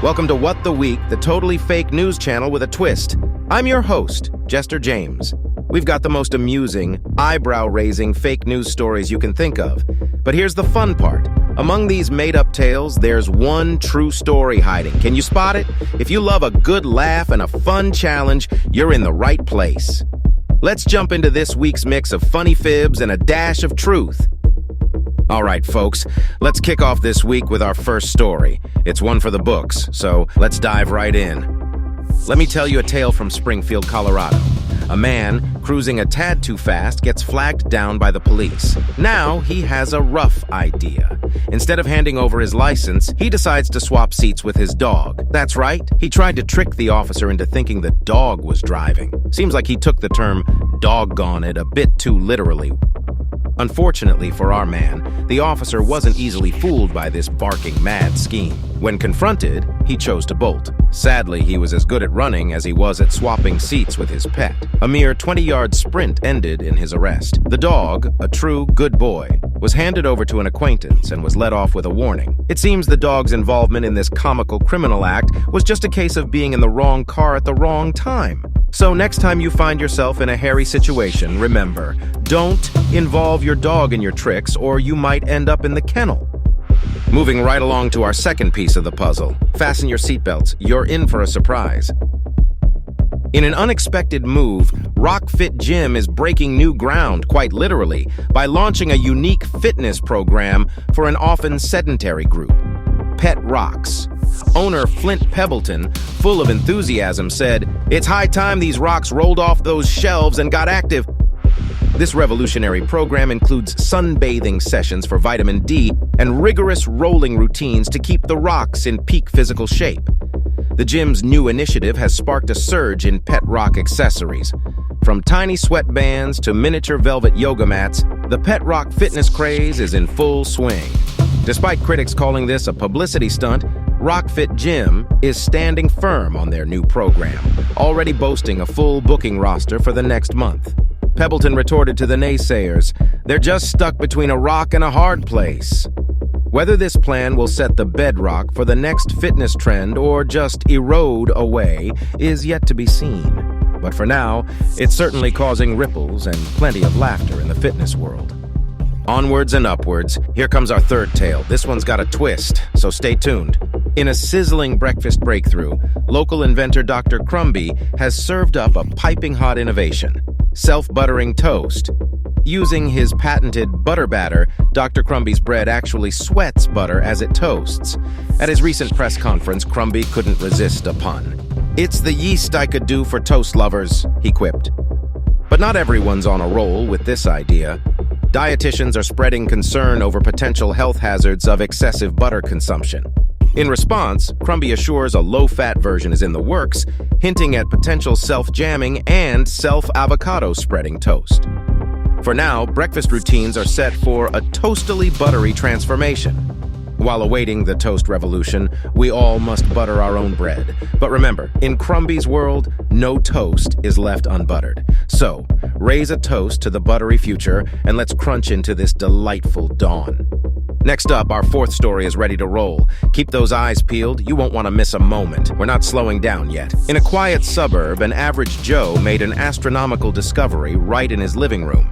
Welcome to What the Week, the totally fake news channel with a twist. I'm your host, Jester James. We've got the most amusing, eyebrow-raising fake news stories you can think of. But here's the fun part. Among these made-up tales, there's one true story hiding. Can you spot it? If you love a good laugh and a fun challenge, you're in the right place. Let's jump into this week's mix of funny fibs and a dash of truth. All right, folks, let's kick off this week with our first story. It's one for the books, so let's dive right in. Let me tell you a tale from Springfield, Colorado. A man, cruising a tad too fast, gets flagged down by the police. Now he has a rough idea. Instead of handing over his license, he decides to swap seats with his dog. That's right, he tried to trick the officer into thinking the dog was driving. Seems like he took the term doggone it a bit too literally. Unfortunately for our man, the officer wasn't easily fooled by this barking mad scheme. When confronted, he chose to bolt. Sadly, he was as good at running as he was at swapping seats with his pet. A mere 20-yard sprint ended in his arrest. The dog, a true good boy, was handed over to an acquaintance and was let off with a warning. It seems the dog's involvement in this comical criminal act was just a case of being in the wrong car at the wrong time. So next time you find yourself in a hairy situation, remember, don't involve your dog in your tricks or you might end up in the kennel. Moving right along to our second piece of the puzzle. Fasten your seatbelts, you're in for a surprise. In an unexpected move, RockFit Gym is breaking new ground, quite literally, by launching a unique fitness program for an often sedentary group, Pet Rocks. Owner Flint Pebbleton, full of enthusiasm, said, "It's high time these rocks rolled off those shelves and got active." This revolutionary program includes sunbathing sessions for vitamin D and rigorous rolling routines to keep the rocks in peak physical shape. The gym's new initiative has sparked a surge in pet rock accessories. From tiny sweatbands to miniature velvet yoga mats, the pet rock fitness craze is in full swing. Despite critics calling this a publicity stunt, RockFit Gym is standing firm on their new program, already boasting a full booking roster for the next month. Pebbleton retorted to the naysayers, "They're just stuck between a rock and a hard place." Whether this plan will set the bedrock for the next fitness trend or just erode away is yet to be seen. But for now, it's certainly causing ripples and plenty of laughter in the fitness world. Onwards and upwards, here comes our third tale. This one's got a twist, so stay tuned. In a sizzling breakfast breakthrough, local inventor Dr. Crumbie has served up a piping hot innovation, self-buttering toast. Using his patented butter batter, Dr. Crumbie's bread actually sweats butter as it toasts. At his recent press conference, Crumbie couldn't resist a pun. "It's the yeast I could do for toast lovers," he quipped. But not everyone's on a roll with this idea. Dietitians are spreading concern over potential health hazards of excessive butter consumption. In response, Crumbie assures a low-fat version is in the works, hinting at potential self-jamming and self-avocado spreading toast. For now, breakfast routines are set for a toastily buttery transformation. While awaiting the toast revolution, we all must butter our own bread. But remember, in Crumbie's world, no toast is left unbuttered. So, raise a toast to the buttery future, and let's crunch into this delightful dawn. Next up, our fourth story is ready to roll. Keep those eyes peeled, you won't want to miss a moment. We're not slowing down yet. In a quiet suburb, an average Joe made an astronomical discovery right in his living room.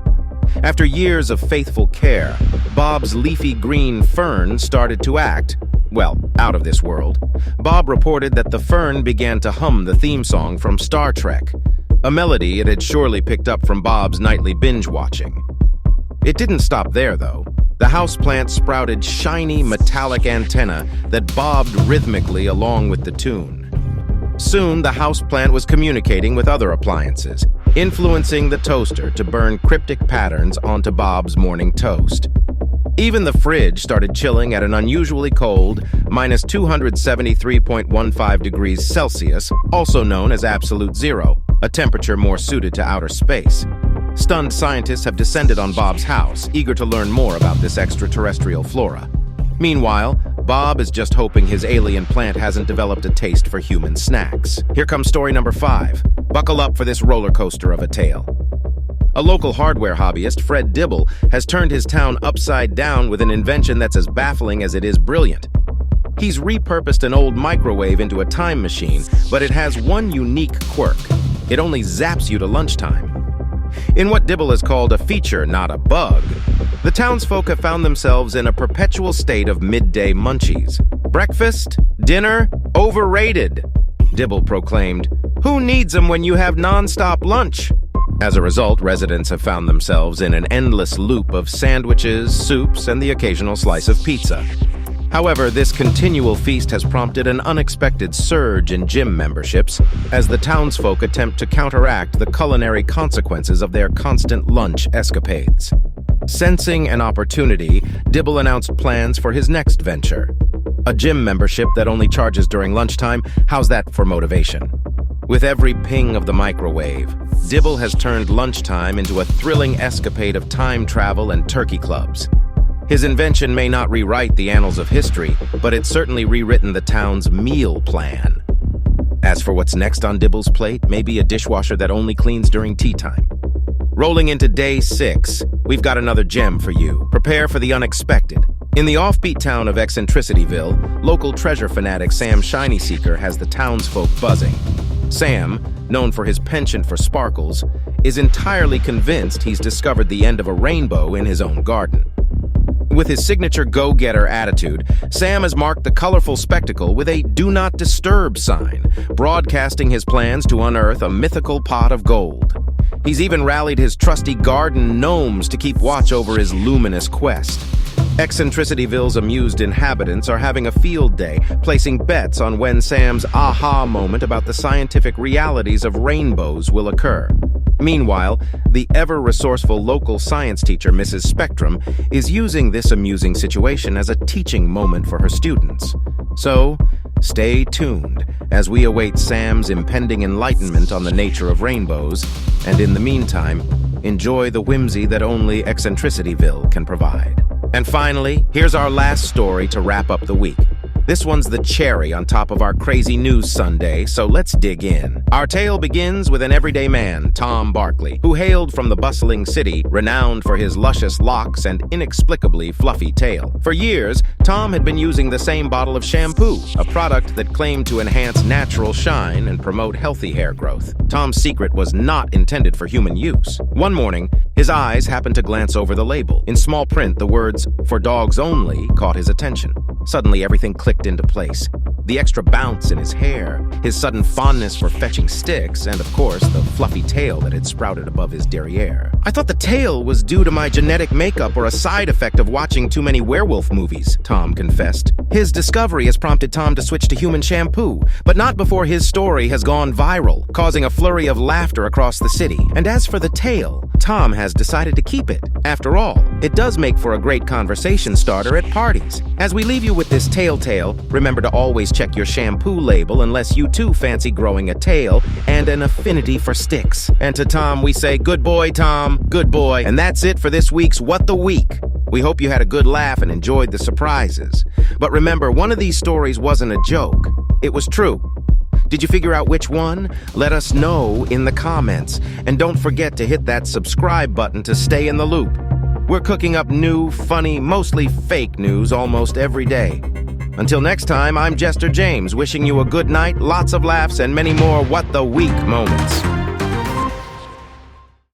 After years of faithful care, Bob's leafy green fern started to act, well, out of this world. Bob reported that the fern began to hum the theme song from Star Trek, a melody it had surely picked up from Bob's nightly binge-watching. It didn't stop there, though. The houseplant sprouted shiny metallic antennae that bobbed rhythmically along with the tune. Soon, the houseplant was communicating with other appliances, influencing the toaster to burn cryptic patterns onto Bob's morning toast. Even the fridge started chilling at an unusually cold minus 273.15 degrees Celsius, also known as absolute zero, a temperature more suited to outer space. Stunned scientists have descended on Bob's house, eager to learn more about this extraterrestrial flora. Meanwhile, Bob is just hoping his alien plant hasn't developed a taste for human snacks. Here comes story number 5. Buckle up for this roller coaster of a tale. A local hardware hobbyist, Fred Dibble, has turned his town upside down with an invention that's as baffling as it is brilliant. He's repurposed an old microwave into a time machine, but it has one unique quirk. It only zaps you to lunchtime. In what Dibble has called a feature, not a bug, the townsfolk have found themselves in a perpetual state of midday munchies. Breakfast, dinner, overrated, Dibble proclaimed. Who needs them when you have non-stop lunch? As a result, residents have found themselves in an endless loop of sandwiches, soups, and the occasional slice of pizza. However, this continual feast has prompted an unexpected surge in gym memberships as the townsfolk attempt to counteract the culinary consequences of their constant lunch escapades. Sensing an opportunity, Dibble announced plans for his next venture. A gym membership that only charges during lunchtime. How's that for motivation? With every ping of the microwave, Dibble has turned lunchtime into a thrilling escapade of time travel and turkey clubs. His invention may not rewrite the annals of history, but it's certainly rewritten the town's meal plan. As for what's next on Dibble's plate, maybe a dishwasher that only cleans during tea time. Rolling into day 6, we've got another gem for you. Prepare for the unexpected. In the offbeat town of Eccentricityville, local treasure fanatic Sam Shiny Seeker has the townsfolk buzzing. Sam, known for his penchant for sparkles, is entirely convinced he's discovered the end of a rainbow in his own garden. With his signature go-getter attitude, Sam has marked the colorful spectacle with a "Do Not Disturb" sign, broadcasting his plans to unearth a mythical pot of gold. He's even rallied his trusty garden gnomes to keep watch over his luminous quest. Eccentricityville's amused inhabitants are having a field day, placing bets on when Sam's aha moment about the scientific realities of rainbows will occur. Meanwhile, the ever-resourceful local science teacher, Mrs. Spectrum, is using this amusing situation as a teaching moment for her students. So, stay tuned as we await Sam's impending enlightenment on the nature of rainbows, and in the meantime, enjoy the whimsy that only Eccentricityville can provide. And finally, here's our last story to wrap up the week. This one's the cherry on top of our crazy news Sunday, so let's dig in. Our tale begins with an everyday man, Tom Barkley, who hailed from the bustling city, renowned for his luscious locks and inexplicably fluffy tail. For years, Tom had been using the same bottle of shampoo, a product that claimed to enhance natural shine and promote healthy hair growth. Tom's secret was not intended for human use. One morning, his eyes happened to glance over the label. In small print, the words, "For dogs only," caught his attention. Suddenly, everything clicked into place. The extra bounce in his hair, his sudden fondness for fetching sticks, and of course, the fluffy tail that had sprouted above his derriere. "I thought the tail was due to my genetic makeup or a side effect of watching too many werewolf movies," Tom confessed. His discovery has prompted Tom to switch to human shampoo, but not before his story has gone viral, causing a flurry of laughter across the city. And as for the tail, Tom has decided to keep it. After all, it does make for a great conversation starter at parties. As we leave you with this tail tale, remember to always check your shampoo label unless you too fancy growing a tail and an affinity for sticks. And to Tom, we say, good boy, Tom, good boy. And that's it for this week's What the Week. We hope you had a good laugh and enjoyed the surprises. But remember, one of these stories wasn't a joke. It was true. Did you figure out which one? Let us know in the comments. And don't forget to hit that subscribe button to stay in the loop. We're cooking up new, funny, mostly fake news almost every day. Until next time, I'm Jester James, wishing you a good night, lots of laughs, and many more What the Week moments.